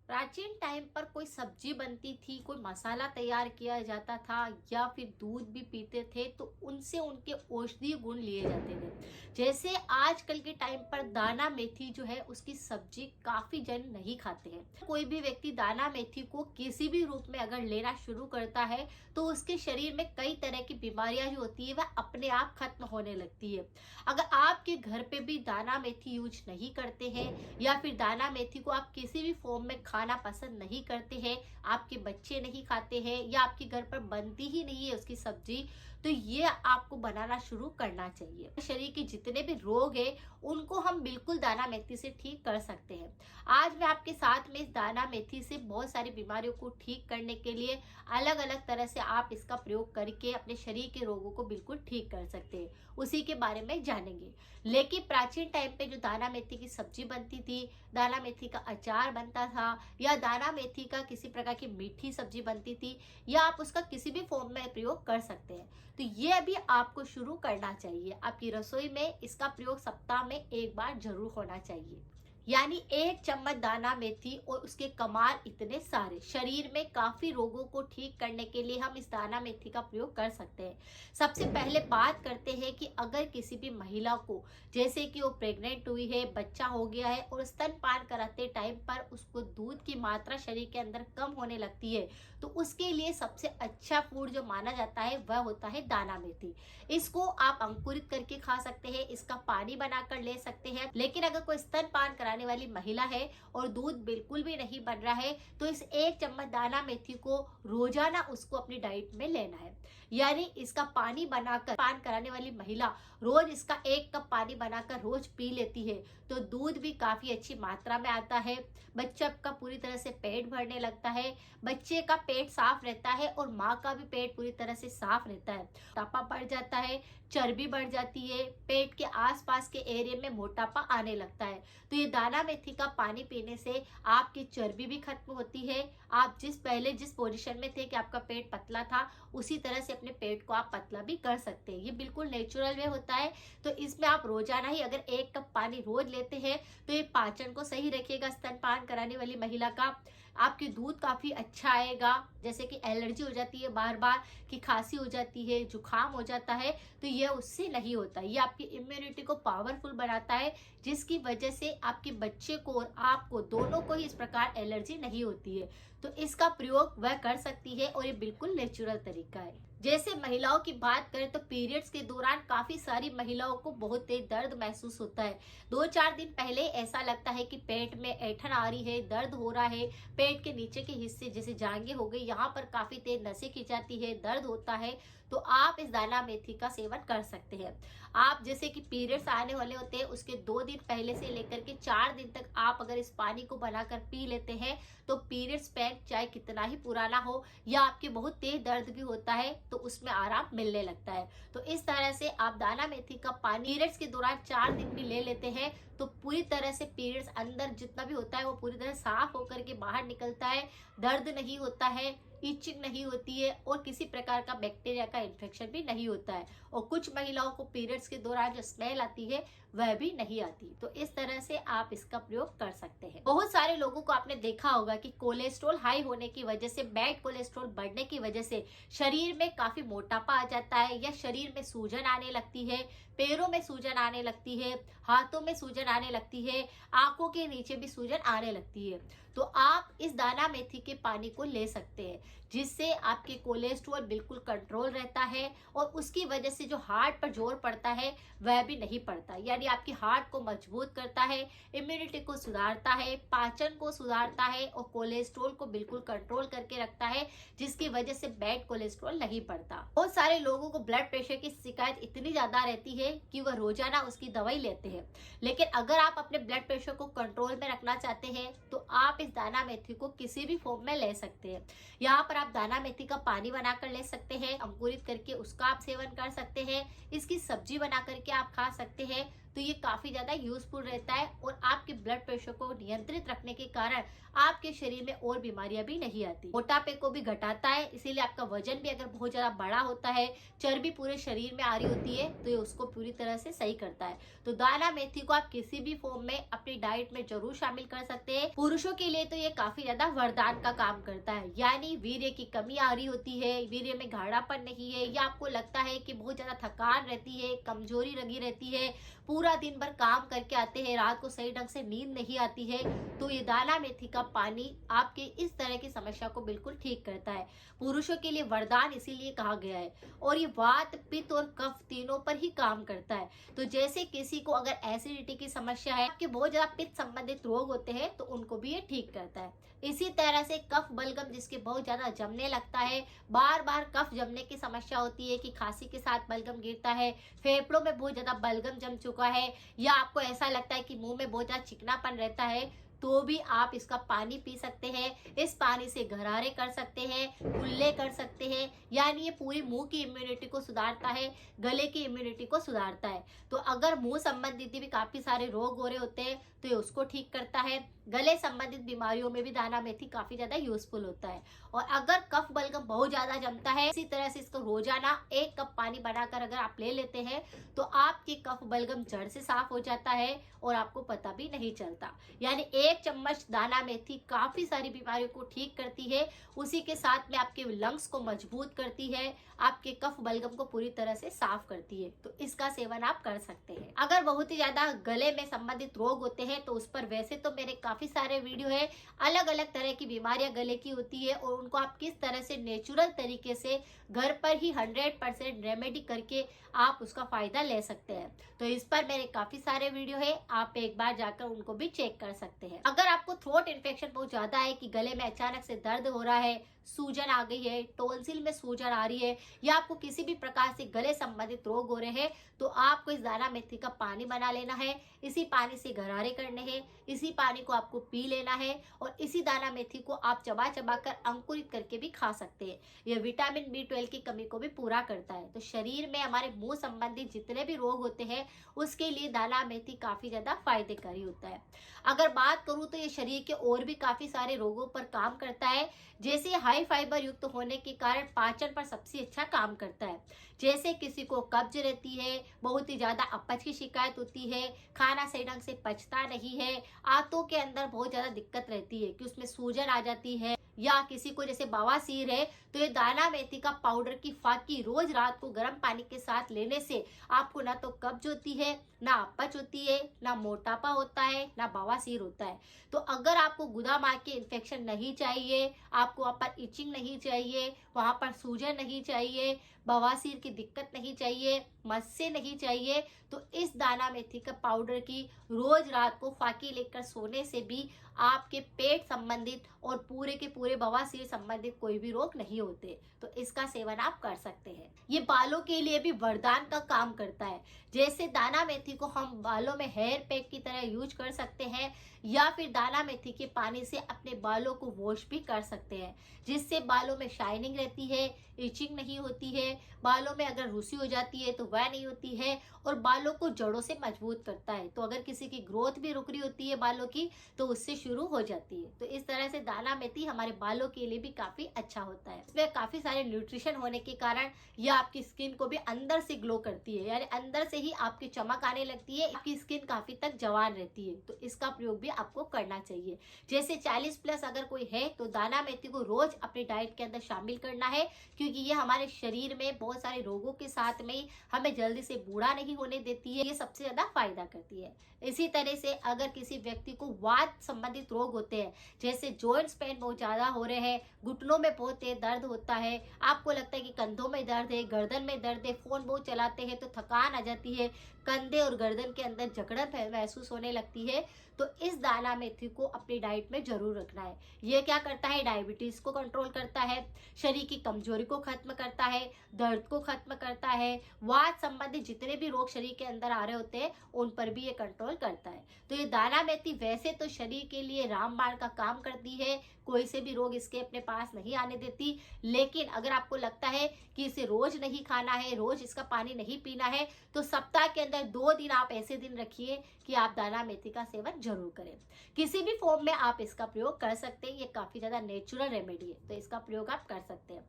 प्राचीन टाइम पर कोई सब्जी बनती थी, कोई मसाला तैयार किया जाता था या फिर दूध भी पीते थे तो उनसे उनके औषधीय गुण लिए जाते थे। जैसे आजकल के टाइम पर दाना मेथी जो है उसकी सब्जी काफी जन नहीं खाते हैं। कोई भी व्यक्ति दाना मेथी को किसी भी रूप में अगर लेना शुरू करता है तो उसके शरीर में कई तरह की बीमारियां जो होती है वह अपने आप खत्म होने लगती है। अगर आपके घर पे भी दाना मेथी यूज नहीं करते हैं या फिर दाना मेथी को आप किसी भी फॉर्म में खाना पसंद नहीं करते हैं, आपके बच्चे नहीं खाते हैं या आपके घर पर बनती ही नहीं है उसकी सब्जी, तो ये आपको बनाना शुरू करना चाहिए। शरीर के जितने भी रोग हैं उनको हम बिल्कुल दाना मेथी से ठीक कर सकते हैं। आज मैं आपके साथ में इस दाना मेथी से बहुत सारी बीमारियों को ठीक करने के लिए अलग अलग तरह से आप इसका प्रयोग करके अपने शरीर के रोगों को बिल्कुल ठीक कर सकते हैं, उसी के बारे में जानेंगे। लेकिन प्राचीन टाइम पे जो दाना मेथी की सब्जी बनती थी, दाना मेथी का अचार बनता था या दाना मेथी का किसी प्रकार की मीठी सब्जी बनती थी या आप उसका किसी भी फॉर्म में प्रयोग कर सकते हैं, तो ये अभी आपको शुरू करना चाहिए। आपकी रसोई में इसका प्रयोग सप्ताह में एक बार जरूर होना चाहिए। यानी 1 चम्मच दाना मेथी और उसके कमाल इतने सारे, शरीर में काफी रोगों को ठीक करने के लिए हम इस दाना मेथी का प्रयोग कर सकते हैं। सबसे पहले बात करते हैं कि अगर किसी भी महिला को, जैसे कि वो प्रेग्नेंट हुई है, बच्चा हो गया है और स्तनपान कराते टाइम पर उसको दूध की मात्रा शरीर के अंदर कम होने लगती है, तो उसके लिए सबसे अच्छा फूड जो माना जाता है वह होता है दाना मेथी। इसको आप अंकुरित करके खा सकते हैं, इसका पानी बनाकर ले सकते हैं। लेकिन अगर कोई स्तनपान कराने वाली महिला है और दूध बिल्कुल भी नहीं बन रहा है तो इस 1 चम्मच दाना मेथी को रोजाना उसको अपनी डाइट में लेना है। यानी इसका पानी बनाकर पान कराने वाली महिला रोज इसका 1 कप पानी बनाकर रोज पी लेती है तो दूध भी काफी अच्छी मात्रा में आता है। बच्चा का पूरी तरह से पेट भरने लगता है, बच्चे का पेट साफ रहता है और माँ का भी पेट पूरी तरह से साफ रहता है। मोटापा बढ़ जाता है, चर्बी बढ़ जाती है, पेट के आसपास के एरिया में मोटापा आने लगता है। तो ये दाना मेथी का पानी पीने से आपकी चर्बी भी खत्म होती है। आप पहले जिस पोजीशन में थे कि आपका पेट पतला था, उसी तरह से अपने पेट को आप पतला भी कर सकते हैं। ये बिल्कुल नेचुरल वे होता है। तो इसमें आप रोजाना ही अगर 1 कप पानी रोज लेते हैं तो ये पाचन को सही रखेगा। स्तनपान कराने वाली महिला का आपकी दूध काफी अच्छा आएगा। जैसे कि एलर्जी हो जाती है बार बार, कि खांसी हो जाती है, जुकाम हो जाता है, तो यह उससे नहीं होता। ये आपकी इम्यूनिटी को पावरफुल बनाता है, जिसकी वजह से आपके बच्चे को और आपको दोनों को ही इस प्रकार एलर्जी नहीं होती है। तो इसका प्रयोग वह कर सकती है और ये बिल्कुल नेचुरल तरीका है। जैसे महिलाओं की बात करें तो पीरियड्स के दौरान काफी सारी महिलाओं को बहुत तेज दर्द महसूस होता है। 2-4 दिन पहले ऐसा लगता है कि पेट में ऐंठन आ रही है, दर्द हो रहा है, पेट के नीचे के हिस्से जैसे जांघें हो गई, यहाँ पर काफी तेज नसें खिंचाती है, दर्द होता है, तो आप इस दाना मेथी का सेवन कर सकते हैं। आप जैसे कि पीरियड्स आने वाले होते हैं उसके 2 दिन पहले से लेकर के 4 दिन तक आप अगर इस पानी को बनाकर पी लेते हैं तो पीरियड्स पेन चाहे कितना ही पुराना हो या आपके बहुत तेज दर्द भी होता है तो उसमें आराम मिलने लगता है। तो इस तरह से आप दाना मेथी का पानी पीरियड्स के दौरान 4 दिन भी ले लेते हैं तो पूरी तरह से पीरियड्स अंदर जितना भी होता है वो पूरी तरह साफ होकर के बाहर निकलता है, दर्द नहीं होता है, इचिंग नहीं होती है और किसी प्रकार का बैक्टीरिया का इन्फेक्शन भी नहीं होता है। और कुछ महिलाओं को पीरियड्स के दौरान जो स्मेल आती है वह भी नहीं आती। तो इस तरह से आप इसका प्रयोग कर सकते हैं। बहुत सारे लोगों को आपने देखा होगा कि कोलेस्ट्रॉल हाई होने की वजह से, बैड कोलेस्ट्रॉल बढ़ने की वजह से शरीर में काफी मोटापा आ जाता है या शरीर में सूजन आने लगती है, पैरों में सूजन आने लगती है, हाथों में सूजन आने लगती है, आंखों के नीचे भी सूजन आने लगती है। तो आप इस दाना मेथी के पानी को ले सकते हैं, जिससे आपके कोलेस्ट्रॉल बिल्कुल कंट्रोल रहता है और उसकी वजह से जो हार्ट पर जोर पड़ता है वह भी नहीं पड़ता। यानी आपकी हार्ट को मजबूत करता है, इम्यूनिटी को सुधारता है, पाचन को सुधारता है और कोलेस्ट्रॉल को बिल्कुल कंट्रोल करके रखता है, जिसकी वजह से बैड कोलेस्ट्रॉल नहीं पड़ता। बहुत सारे लोगों को ब्लड प्रेशर की शिकायत इतनी ज्यादा रहती है कि वह रोजाना उसकी दवाई लेते हैं। लेकिन अगर आप अपने ब्लड प्रेशर को कंट्रोल में रखना चाहते हैं तो आप इस दाना मेथी को किसी भी फॉर्म में ले सकते हैं। यहाँ पर आप दाना मेथी का पानी बनाकर ले सकते हैं, अंकुरित करके उसका आप सेवन कर सकते हैं, इसकी सब्जी बना करके आप खा सकते हैं। तो ये काफ़ी ज़्यादा यूज़फुल रहता है और आपके ब्लड प्रेशर को नियंत्रित रखने के कारण आपके शरीर में और बीमारियां भी नहीं आती। मोटापे को भी घटाता है, इसीलिए आपका वजन भी अगर बहुत ज़्यादा बड़ा होता है, चर्बी पूरे शरीर में आ रही होती है, तो ये उसको पूरी तरह से सही करता है। तो दाना मेथी को आप किसी भी फॉर्म में अपनी डाइट में जरूर शामिल कर सकते हैं। पुरुषों के लिए तो ये काफी ज्यादा वरदान का काम करता है, यानी वीर्य की कमी आ रही होती है, वीर्य में गाढ़ापन नहीं है, या आपको लगता है कि बहुत ज्यादा थकान रहती है, कमजोरी लगी रहती है, पूरा दिन भर काम करके आते हैं, रात को सही ढंग से नींद नहीं आती है, तो ये दाना मेथी का पानी आपके इस तरह की समस्या को बिल्कुल ठीक करता है। पुरुषों के लिए वरदान इसीलिए कहा गया है, और ये वात, पित्त और कफ तीनों पर ही काम करता है। तो जैसे किसी को अगर एसिडिटी की समस्या है, आपके बहुत ज्यादा पित्त संबंधित रोग होते हैं, तो उनको भी ये ठीक करता है। इसी तरह से कफ बलगम, जिसके बहुत ज्यादा जमने लगता है, बार बार कफ जमने की समस्या होती है कि खांसी के साथ बलगम गिरता है, फेफड़ों में बहुत ज्यादा बलगम जम चुका है, या आपको ऐसा लगता है कि मुंह में बहुत ज्यादा चिकनापन रहता है, तो भी आप इसका पानी पी सकते हैं। इस पानी से गरारे कर सकते हैं, कुल्ले कर सकते हैं, यानी ये पूरी मुंह की इम्यूनिटी को सुधारता है, गले की इम्यूनिटी को सुधारता है। तो अगर मुंह संबंधित भी काफी सारे रोग हो रहे होते हैं, तो ये उसको ठीक करता है। गले संबंधित बीमारियों में भी दाना मेथी काफी ज्यादा यूजफुल होता है। और अगर कफ बलगम बहुत ज्यादा जमता है, इसी तरह से इसको रोजाना 1 कप पानी बनाकर अगर आप ले लेते हैं, तो आपके कफ बलगम जड़ से साफ हो जाता है और आपको पता भी नहीं चलता। यानी 1 चम्मच दाना मेथी काफी सारी बीमारियों को ठीक करती है, उसी के साथ में आपके लंग्स को मजबूत करती है, आपके कफ बलगम को पूरी तरह से साफ करती है। तो इसका सेवन आप कर सकते हैं। अगर बहुत ही ज्यादा गले में संबंधित रोग होते हैं, तो उस पर वैसे तो मेरे काफी सारे वीडियो है, अलग अलग तरह की बीमारियां गले की होती है, और उनको आप किस तरह से नेचुरल तरीके से घर पर ही 100% रेमेडी करके आप उसका फायदा ले सकते हैं। तो इस पर मेरे काफी सारे वीडियो है, आप एक बार जाकर उनको भी चेक कर सकते हैं। अगर आपको थ्रोट इन्फेक्शन बहुत ज्यादा है कि गले में अचानक से दर्द हो रहा है, सूजन आ गई है, टोंसिल में सूजन आ रही है, या आपको किसी भी प्रकार से गले संबंधित रोग हो रहे हैं, तो आपको इस दाना मेथी का पानी बना लेना है, इसी पानी से गरारे करने हैं, इसी पानी को आपको पी लेना है, और इसी दाना मेथी को आप चबा चबा कर अंकुरित करके भी खा सकते हैं। यह विटामिन B12 की कमी को भी पूरा करता है। तो शरीर में हमारे मुंह संबंधित जितने भी रोग होते हैं, उसके लिए दाना मेथी काफी ज्यादा फायदेकारी होता है। अगर बात करूं तो ये शरीर के और भी काफी सारे रोगों पर काम करता है, जैसे हाई फाइबर युक्त होने के कारण पाचन पर सबसे अच्छा काम करता है। जैसे किसी को कब्ज रहती है, बहुत ही ज्यादा अपच की शिकायत होती है, खाना सही ढंग से पचता नहीं है, आंतों के अंदर बहुत ज्यादा दिक्कत रहती है कि उसमें सूजन आ जाती है, या किसी को जैसे बवासीर है, तो ये दाना मेथी का पाउडर की फाकी रोज रात को गर्म पानी के साथ लेने से आपको ना तो कब्ज होती है, ना अपच होती है, ना मोटापा होता है, ना बवासीर होता है। तो अगर आपको गुदा मार्ग के इन्फेक्शन नहीं चाहिए, आपको वहाँ पर इचिंग नहीं चाहिए, वहाँ पर सूजन नहीं चाहिए, बवासीर की दिक्कत नहीं चाहिए, मस्से नहीं चाहिए, तो इस दाना मेथी का पाउडर की रोज रात को फाकी लेकर सोने से भी आपके पेट संबंधित और पूरे के पूरे बवासीर संबंधित कोई भी रोग नहीं होते। तो इसका सेवन आप कर सकते हैं। ये बालों के लिए भी वरदान का काम करता है। जैसे दाना मेथी को हम बालों में हेयर पैक की तरह यूज कर सकते हैं, या फिर दाना मेथी के पानी से अपने बालों को वॉश भी कर सकते हैं, जिससे बालों में शाइनिंग रहती है, इचिंग नहीं होती है, बालों में अगर रुसी हो जाती है तो वह नहीं होती है, और बालों को जड़ों से मजबूत करता है। तो अगर किसी की ग्रोथ भी रुक रही होती है बालों की, तो उससे शुरू हो जाती है। तो इस तरह से दाना मेथी हमारे बालों के लिए भी काफी अच्छा होता है। इसमें काफी सारे न्यूट्रिशन होने के कारण यह आपकी स्किन को भी अंदर से ग्लो करती है, यानी अंदर से ही आपकी चमक आने लगती है, आपकी स्किन काफी तक जवान रहती है। तो इसका प्रयोग भी आपको करना चाहिए। जैसे 40+ अगर कोई है, तो दाना मेथी को रोज अपनी डाइट के अंदर शामिल करना है, क्योंकि ये हमारे शरीर में बहुत सारे रोगों के साथ में हमें जल्दी से बूढ़ा नहीं होने देती है, ये सबसे ज्यादा फायदा करती है। इसी तरह से अगर किसी व्यक्ति को वात संबंधित रोग होते हैं, जैसे जॉइंट्स पेन बहुत ज्यादा हो रहे हैं, घुटनों में बहुत तेज दर्द होता है, आपको लगता है कि कंधों में दर्द है, गर्दन में दर्द है, फोन बहुत चलाते हैं तो थकान आ जाती है, कंधे और गर्दन के अंदर जकड़न महसूस होने लगती है, तो इस दाना मेथी को अपनी डाइट में जरूर रखना है। ये क्या करता है, डायबिटीज को कंट्रोल करता है, शरीर की कमजोरी को खत्म करता है, दर्द को खत्म करता है, वात संबंधित जितने भी रोग शरीर के अंदर आ रहे होते हैं उन पर भी ये कंट्रोल करता है। तो ये दाना मेथी वैसे तो शरीर के लिए रामबाण का काम करती है, कोई से भी रोग इसके अपने पास नहीं आने देती, लेकिन अगर आपको लगता है कि इसे रोज नहीं खाना है, रोज इसका पानी नहीं पीना है, तो सप्ताह के अंदर अंदर 2 दिन आप ऐसे दिन रखिए कि आप दाना मेथी का सेवन जरूर करें। किसी भी फॉर्म में आप इसका प्रयोग कर सकते हैं, ये काफ़ी ज़्यादा नेचुरल रेमेडी है, तो इसका प्रयोग आप कर सकते हैं।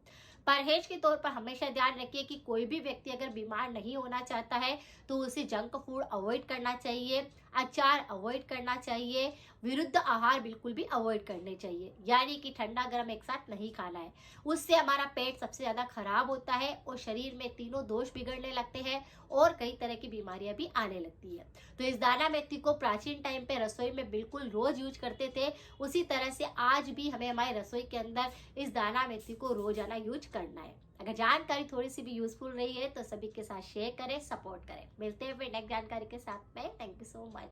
परहेज के तौर पर हमेशा ध्यान रखिए कि कोई भी व्यक्ति अगर बीमार नहीं होना चाहता है तो उसे जंक फूड अवॉइड करना चाहिए, अचार अवॉइड करना चाहिए, विरुद्ध आहार बिल्कुल भी अवॉइड करने चाहिए, यानी कि ठंडा गर्म एक साथ नहीं खाना है। उससे हमारा पेट सबसे ज़्यादा खराब होता है और शरीर में तीनों दोष बिगड़ने लगते हैं और कई तरह की बीमारियां भी आने लगती है। तो इस दाना मेथी को प्राचीन टाइम पे रसोई में बिल्कुल रोज यूज करते थे, उसी तरह से आज भी हमें हमारी रसोई के अंदर इस दाना मेथी को रोजाना यूज करना है। अगर जानकारी थोड़ी सी भी यूजफुल रही है तो सभी के साथ शेयर करें, सपोर्ट करें। मिलते हैं फिर नेक्स्ट जानकारी के साथ में। Thank you so much.